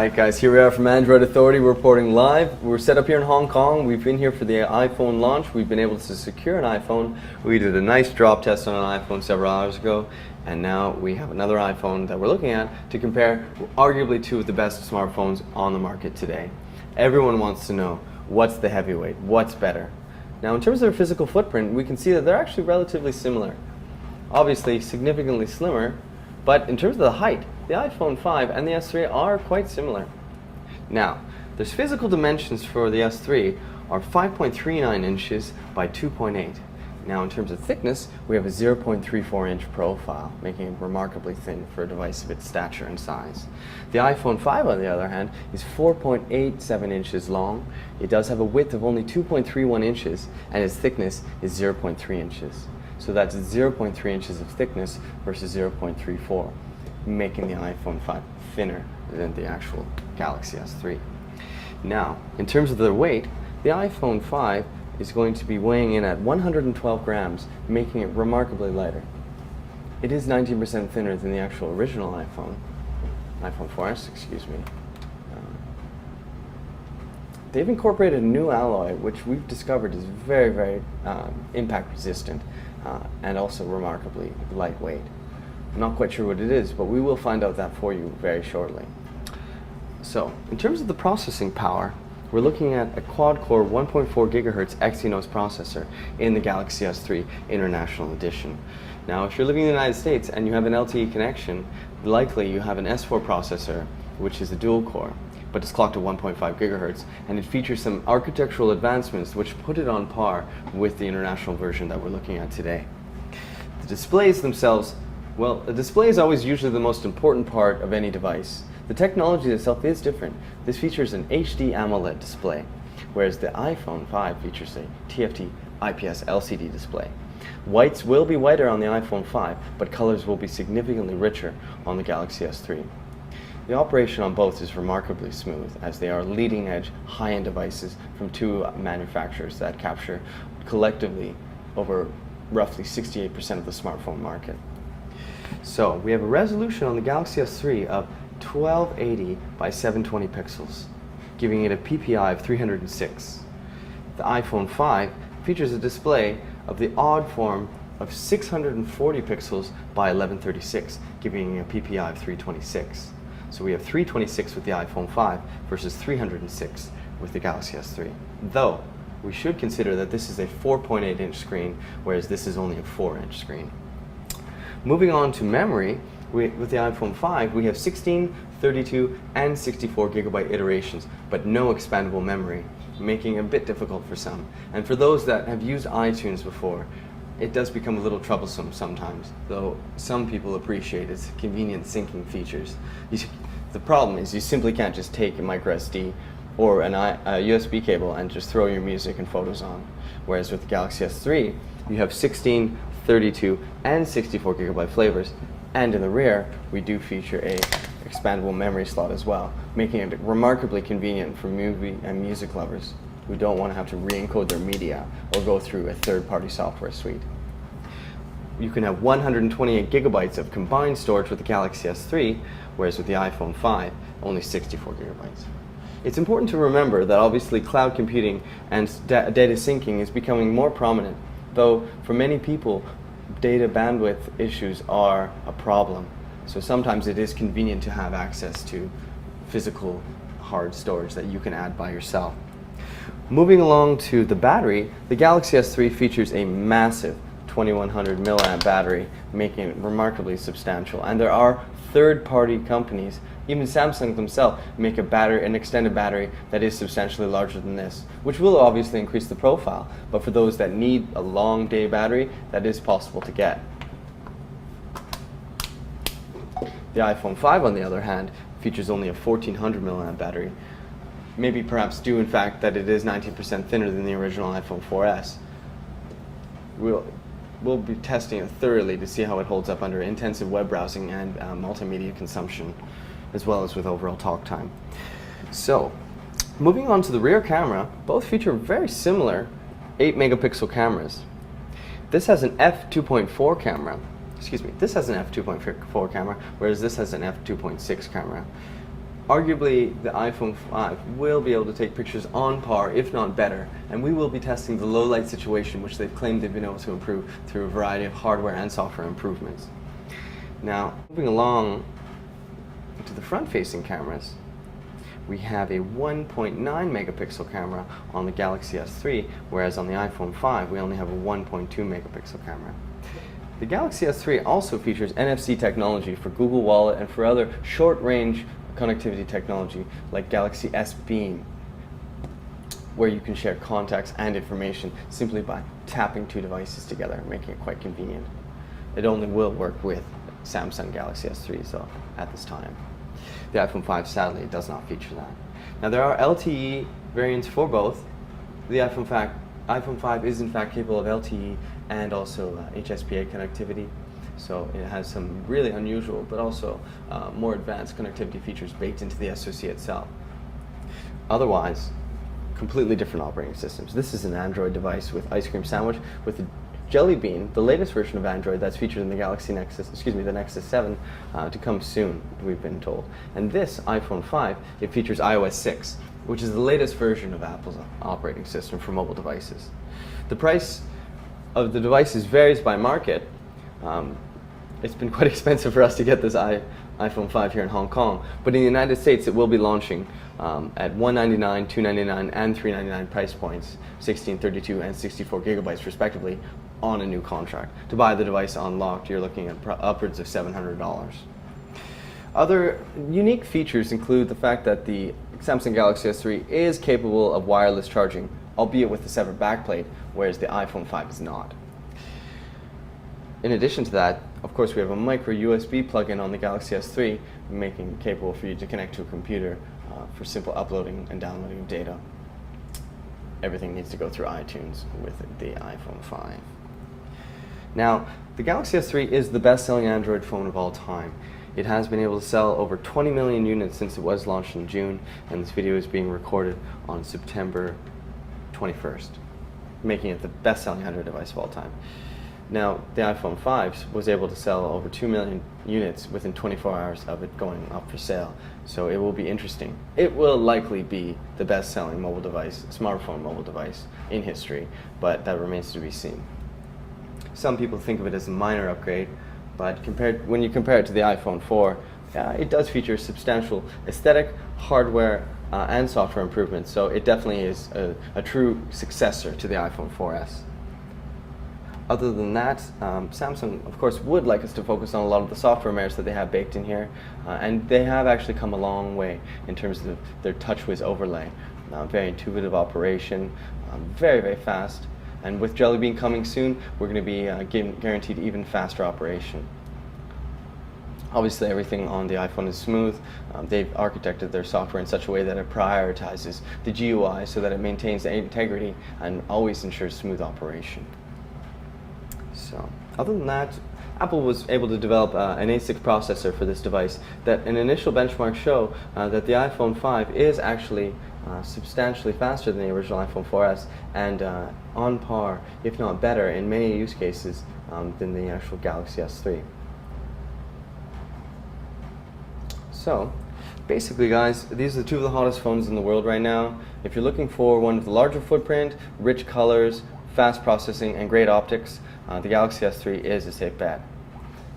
Alright guys, here we are from Android Authority. We're reporting live. We're set up here in Hong Kong. We've been here for the iPhone launch. We've been able to secure an iPhone. We did a nice drop test on an iPhone several hours ago, and now we have another iPhone that we're looking at to compare arguably two of the best smartphones on the market today. Everyone wants to know what's the heavyweight, what's better. Now in terms of their physical footprint, we can see that they're actually relatively similar. Obviously significantly slimmer, but in terms of the height, the iPhone 5 and the S3 are quite similar. Now, there's physical dimensions for the S3 are 5.39 inches by 2.8. Now, in terms of thickness, we have a 0.34 inch profile, making it remarkably thin for a device of its stature and size. The iPhone 5, on the other hand, is 4.87 inches long. It does have a width of only 2.31 inches, and its thickness is 0.3 inches. So that's 0.3 inches of thickness versus 0.34. Making the iPhone 5 thinner than the actual Galaxy S3. Now, in terms of their weight, the iPhone 5 is going to be weighing in at 112 grams, making it remarkably lighter. It is 19% thinner than the actual original iPhone 4S, excuse me. They've incorporated a new alloy, which we've discovered is very, very impact resistant and also remarkably lightweight. I'm not quite sure what it is, but we will find out that for you very shortly. So, in terms of the processing power, we're looking at a quad-core 1.4 gigahertz Exynos processor in the Galaxy S3 International Edition. Now, if you're living in the United States and you have an LTE connection, likely you have an S4 processor, which is a dual-core, but it's clocked at 1.5 gigahertz, and it features some architectural advancements which put it on par with the international version that we're looking at today. The displays themselves, well, the display is always usually the most important part of any device. The technology itself is different. This features an HD AMOLED display, whereas the iPhone 5 features a TFT IPS LCD display. Whites will be whiter on the iPhone 5, but colors will be significantly richer on the Galaxy S3. The operation on both is remarkably smooth, as they are leading-edge, high-end devices from two manufacturers that capture collectively over roughly 68% of the smartphone market. So, we have a resolution on the Galaxy S3 of 1280 by 720 pixels, giving it a PPI of 306. The iPhone 5 features a display of the odd form of 640 pixels by 1136, giving it a PPI of 326. So we have 326 with the iPhone 5 versus 306 with the Galaxy S3. Though, we should consider that this is a 4.8 inch screen, whereas this is only a 4 inch screen. Moving on to memory, with the iPhone 5, we have 16, 32, and 64 gigabyte iterations, but no expandable memory, making it a bit difficult for some. And for those that have used iTunes before, it does become a little troublesome sometimes, though some people appreciate its convenient syncing features. The problem is you simply can't just take a micro SD or a USB cable and just throw your music and photos on. Whereas with the Galaxy S3, you have 16, 32, and 64 gigabyte flavors, and in the rear, we do feature a expandable memory slot as well, making it remarkably convenient for movie and music lovers who don't want to have to re-encode their media or go through a third-party software suite. You can have 128 gigabytes of combined storage with the Galaxy S3, whereas with the iPhone 5, only 64 gigabytes. It's important to remember that obviously cloud computing and data syncing is becoming more prominent, though for many people, data bandwidth issues are a problem. So sometimes it is convenient to have access to physical hard storage that you can add by yourself. Moving along to the battery, the Galaxy S3 features a massive 2100 milliamp battery, making it remarkably substantial. And there are third-party companies, even Samsung themselves, make an extended battery that is substantially larger than this, which will obviously increase the profile. But for those that need a long day battery, that is possible to get. The iPhone 5, on the other hand, features only a 1400 milliamp battery, maybe perhaps due in fact that it is 19% thinner than the original iPhone 4S. We'll be testing it thoroughly to see how it holds up under intensive web browsing and multimedia consumption, as well as with overall talk time. So, moving on to the rear camera, both feature very similar 8 megapixel cameras. This has an f2.4 camera. This has an f2.4 camera, whereas this has an f2.6 camera. Arguably, the iPhone 5 will be able to take pictures on par, if not better, and we will be testing the low light situation, which they've claimed they've been able to improve through a variety of hardware and software improvements. Now, moving along to the front-facing cameras, we have a 1.9 megapixel camera on the Galaxy S3, whereas on the iPhone 5 we only have a 1.2 megapixel camera. The Galaxy S3 also features NFC technology for Google Wallet and for other short-range connectivity technology like Galaxy S Beam, where you can share contacts and information simply by tapping two devices together, making it quite convenient. It only will work with Samsung Galaxy S3s though at this time. The iPhone 5 sadly does not feature that. Now there are LTE variants for both. The iPhone 5 is in fact capable of LTE and also HSPA connectivity. So it has some really unusual but also more advanced connectivity features baked into the SoC itself. Otherwise, completely different operating systems. This is an Android device with Ice Cream Sandwich with the Jelly Bean, the latest version of Android that's featured in the the Nexus 7 to come soon, we've been told. And this iPhone 5, it features iOS 6, which is the latest version of Apple's operating system for mobile devices. The price of the devices varies by market. It's been quite expensive for us to get this iPhone 5 here in Hong Kong, but in the United States it will be launching at $199, $299, and $399 price points, 16, 32, and 64 gigabytes respectively, on a new contract. To buy the device unlocked, you're looking at upwards of $700. Other unique features include the fact that the Samsung Galaxy S3 is capable of wireless charging, albeit with a separate backplate, whereas the iPhone 5 is not. In addition to that, of course, we have a micro USB plug-in on the Galaxy S3, making it capable for you to connect to a computer for simple uploading and downloading of data. Everything needs to go through iTunes with the iPhone 5. Now, the Galaxy S3 is the best-selling Android phone of all time. It has been able to sell over 20 million units since it was launched in June, and this video is being recorded on September 21st, making it the best-selling Android device of all time. Now, the iPhone 5 was able to sell over 2 million units within 24 hours of it going up for sale, so it will be interesting. It will likely be the best-selling mobile device, smartphone mobile device in history, but that remains to be seen. Some people think of it as a minor upgrade, but when you compare it to the iPhone 4, it does feature substantial aesthetic, hardware, and software improvements, so it definitely is a true successor to the iPhone 4S. Other than that, Samsung, of course, would like us to focus on a lot of the software merits that they have baked in here, and they have actually come a long way in terms of their TouchWiz overlay. Very intuitive operation, very, very fast, and with Jelly Bean coming soon, we're going to be guaranteed even faster operation. Obviously, everything on the iPhone is smooth. They've architected their software in such a way that it prioritizes the GUI so that it maintains the integrity and always ensures smooth operation. So, other than that, Apple was able to develop an A6 processor for this device that an initial benchmarks show that the iPhone 5 is actually substantially faster than the original iPhone 4S and on par, if not better, in many use cases than the actual Galaxy S3. So, basically guys, these are two of the hottest phones in the world right now. If you're looking for one with a larger footprint, rich colors, fast processing, and great optics, the Galaxy S3 is a safe bet.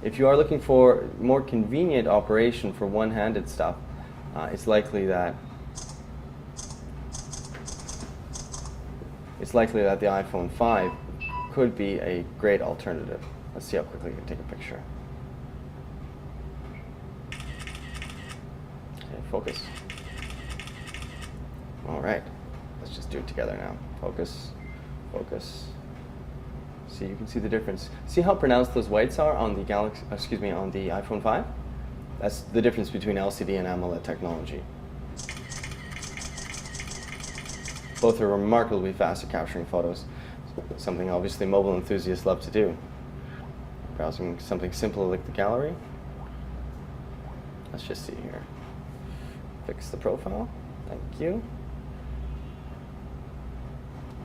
If you are looking for more convenient operation for one-handed stuff, it's likely that the iPhone 5 could be a great alternative. Let's see how quickly we can take a picture. Okay, focus. All right, let's just do it together now. Focus, focus. See, you can see the difference. See how pronounced those whites are on the on the iPhone 5? That's the difference between LCD and AMOLED technology. Both are remarkably fast at capturing photos, something obviously mobile enthusiasts love to do. Browsing something simple like the gallery. Let's just see here. Fix the profile. Thank you.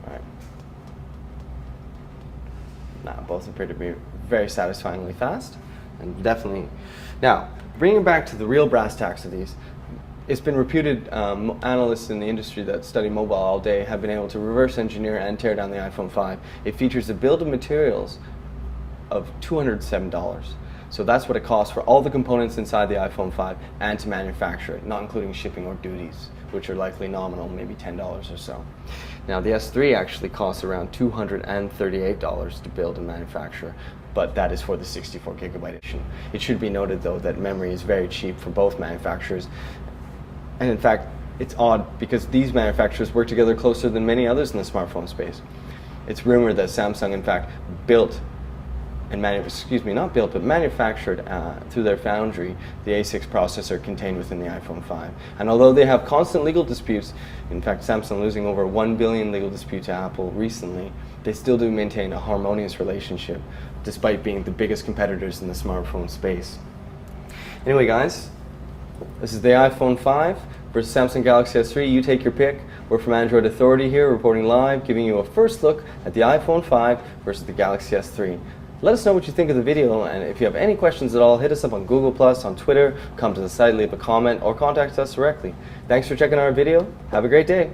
All right. Now, both appear to be very satisfyingly fast, and definitely. Now, bringing it back to the real brass tacks of these, It's been reputed, analysts in the industry that study mobile all day have been able to reverse engineer and tear down the iPhone 5. It features a bill of materials of $207. So that's what it costs for all the components inside the iPhone 5 and to manufacture it, not including shipping or duties, which are likely nominal, maybe $10 or so. Now the S3 actually costs around $238 to build and manufacture, but that is for the 64 gigabyte edition. It should be noted though that memory is very cheap for both manufacturers, and in fact it's odd because these manufacturers work together closer than many others in the smartphone space. It's rumored that Samsung in fact built and manufactured through their foundry the A6 processor contained within the iPhone 5. And although they have constant legal disputes, in fact Samsung losing over 1 billion legal dispute to Apple recently, they still do maintain a harmonious relationship despite being the biggest competitors in the smartphone space. Anyway guys, this is the iPhone 5 versus Samsung Galaxy S3. You take your pick. We're from Android Authority here, reporting live, giving you a first look at the iPhone 5 versus the Galaxy S3. Let us know what you think of the video, and if you have any questions at all, hit us up on Google+, on Twitter, come to the site, leave a comment, or contact us directly. Thanks for checking our video. Have a great day.